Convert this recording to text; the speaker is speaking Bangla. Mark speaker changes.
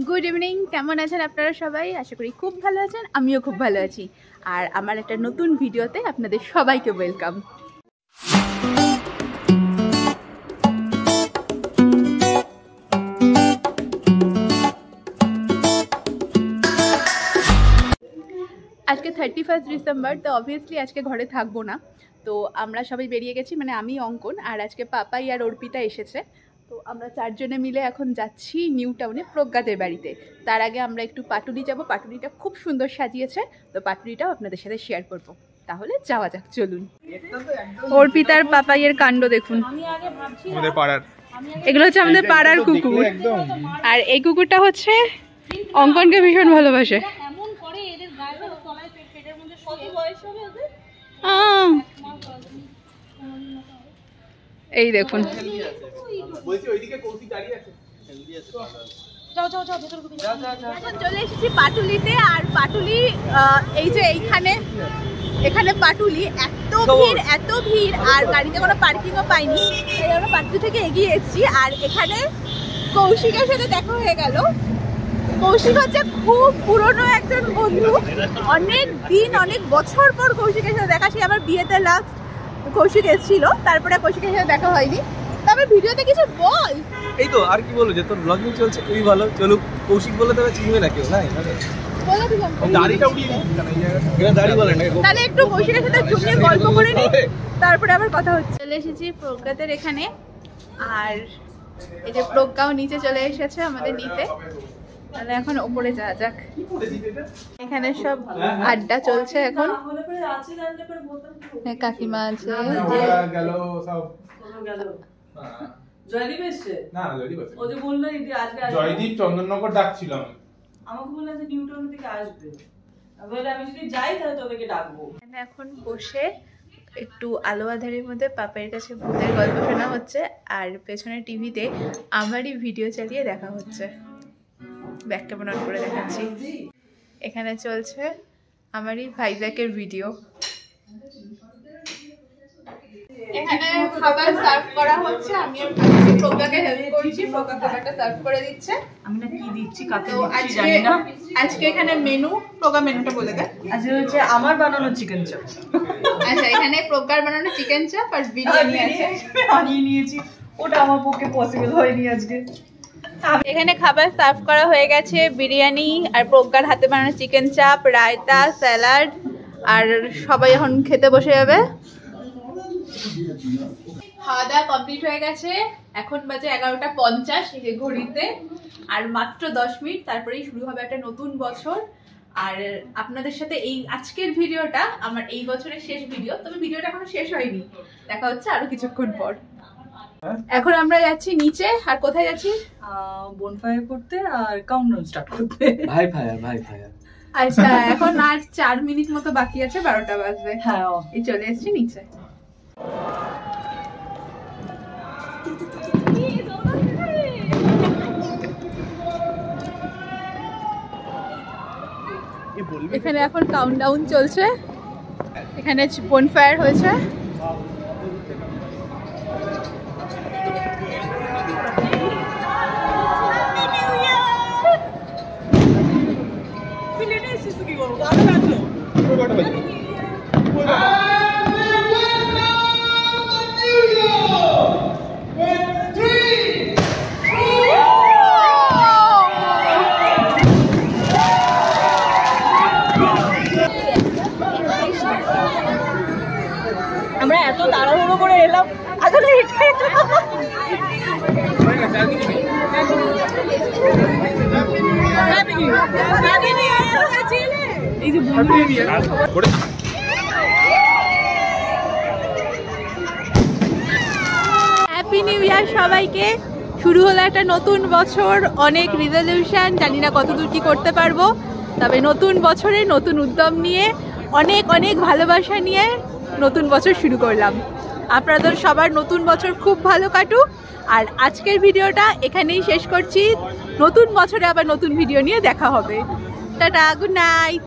Speaker 1: গুড ইভিনিং, কেমন আছেন আপনারা সবাই? আশা করি খুব ভালো আছেন, আমিও খুব ভালো আছি। আর আমার একটা নতুন ভিডিওতে আপনাদের সবাইকে ওয়েলকাম। আজকে 31 ডিসেম্বর, তো অবভিয়াসলি আজকে ঘরে থাকবো না। তো আমরা সবাই বেরিয়ে গেছি, মানে আমি, অঙ্কন আর আজকে পাপাই আর অর্পিতা এসেছে। তো আমরা চারজনে মিলে এখন যাচ্ছি নিউ টাউনে প্রজ্ঞাদের বাড়িতে। তার আগে আমরা একটু পাটুলি যাব, পাটুলিটা খুব সুন্দর সাজিয়েছে, তো পাটুলিটাও আপনাদের সাথে শেয়ার করব। তাহলে যাওয়া যাক, চলুন। অর্পিতার পাপাইয়ের কাণ্ড দেখুন। এগুলো হচ্ছে আমাদের পাড়ার কুকুর, আর এই কুকুরটা হচ্ছে অঙ্কনকে ভীষণ ভালোবাসে। এই দেখুন, এখন চলে এসেছি পাটুলিতে। আর পাটুলি এই যে এখানে পাটুলি এত ভিড় আর গাড়িতে কোনো পার্কিংও পাইনি, তাই আমরা পাটুলি থেকে এগিয়ে এসেছি। আর এখানে কৌশিকের সাথে দেখা হয়ে গেল। কৌশিক হচ্ছে খুব পুরনো একজন বন্ধু, অনেক বছর পর কৌশিকের সাথে দেখা। সে আমার বিয়েতে লাস্ট কৌশিক এসেছিল, তারপরে কৌশিকের সাথে দেখা হয়নি। তবে ভিডিওতে কিছু বল।
Speaker 2: এই তো আর কি বলবো, যে তোর ব্লগিং চলছে খুবই ভালো। চলুক, কৌশিক বলে তবে চিনবে না কেউ, না দাড়িটা উঠিয়ে দাড়ি বলে না,
Speaker 1: তাহলে একটু কৌশিকের সাথে জমিয়ে গল্প করে নি, তারপরে আবার কথা হচ্ছে। চলে এসেছি প্রজ্ঞাদের এখানে, আর এই যে প্রজ্ঞাও নিচে চলে এসেছে আমাদের নিতে। তাহলে এখন ওপরে যাওয়া যাক। এখানে সব আড্ডা চলছে এখন। কাকিমা আছে,
Speaker 3: জয়দীপ এসছে না? জয়দীপ আছে, ও যে বললো আজকে
Speaker 4: জয়দীপ চন্দননগর ডাকছিল
Speaker 3: আমাকে বললো যে নিউটাউন থেকে আসবে, বলে আমি যদি যাই তাহলে তোদেরকে ডাকবো।
Speaker 1: এখন বসে একটু আলো আঁধারের মধ্যে পাপাইয়ের কাছে ভূতের গল্প শোনা হচ্ছে, আর পেছনে টিভিতে আমারই ভিডিও চালিয়ে দেখা হচ্ছে। ব্যাক ক্যামেরা অন করে দেখাচ্ছি। এখানে চলছে আমারই ভাইজ্যাকের ভিডিও। এখানে খাবার সার্ভ করা হচ্ছে, আমি প্রজ্ঞাকে হেল্প করছি। প্রজ্ঞা খাবারটা সার্ভ করে দিচ্ছে।
Speaker 3: আমি না কি দিচ্ছি কাকে দিচ্ছি জানি না।
Speaker 1: আজকে এখানে মেনু, প্রজ্ঞা মেনুটা বলে দে।
Speaker 3: আজকে হচ্ছে আমার বানানো চিকেন চাপ।
Speaker 1: আচ্ছা, এখানে প্রজ্ঞার বানানো চিকেন চাপ আর বিরিয়ানি আছে।
Speaker 3: বানিয়ে নিয়েছি, ওটা আমার পক্ষে পসিবল হয়নি আজকে।
Speaker 1: এখানে খাবার সার্ভ করা হয়ে গেছে, বিরিয়ানি আর প্রজ্ঞার হাতে বানানো চিকেন চাপ, রায়তা, স্যালাড, আর সবাই এখন খেতে বসে যাবে। খাওয়া দাওয়া কমপ্লিট হয়ে গেছে, এখন বাজে 11:50 ঘড়িতে। আর মাত্র 10 মিনিট তারপরেই শুরু হবে একটা নতুন বছর। আর আপনাদের সাথে এই আজকের ভিডিওটা আমার এই বছরের শেষ ভিডিও, তবে ভিডিওটা এখনো শেষ হয়নি, দেখা হচ্ছে আরো কিছুক্ষণ পর। এখন আমরা যাচ্ছি নিচে। আর কোথায় যাচ্ছি?
Speaker 3: বনফায়ার করতে আর কাউন্টডাউন স্টার্ট করতে।
Speaker 2: ভাই ফায়ার।
Speaker 1: আচ্ছা, এখন আর 4 মিনিট মতো বাকি আছে, 12টা বাজবে।
Speaker 3: হ্যাঁ,
Speaker 1: এই চলে এসেছি নিচে। এখানে এখন কাউন্টডাউন চলছে, এখানে বনফায়ার হয়েছে।
Speaker 3: আমরা এত তাড়াহুড়ো করে এলাম, আসলে এই যে
Speaker 1: হ্যাপি নিউ ইয়ার সবাইকে। শুরু হলো একটা নতুন বছর, অনেক রেজলিউশন, জানি না কতদূর কি করতে পারবো, তবে নতুন বছরে নতুন উদ্যম নিয়ে অনেক ভালোবাসা নিয়ে নতুন বছর শুরু করলাম। আপনাদের সবার নতুন বছর খুব ভালো কাটুক। আর আজকের ভিডিওটা এখানেই শেষ করছি, নতুন বছরে আবার নতুন ভিডিও নিয়ে দেখা হবে। Tata, good night.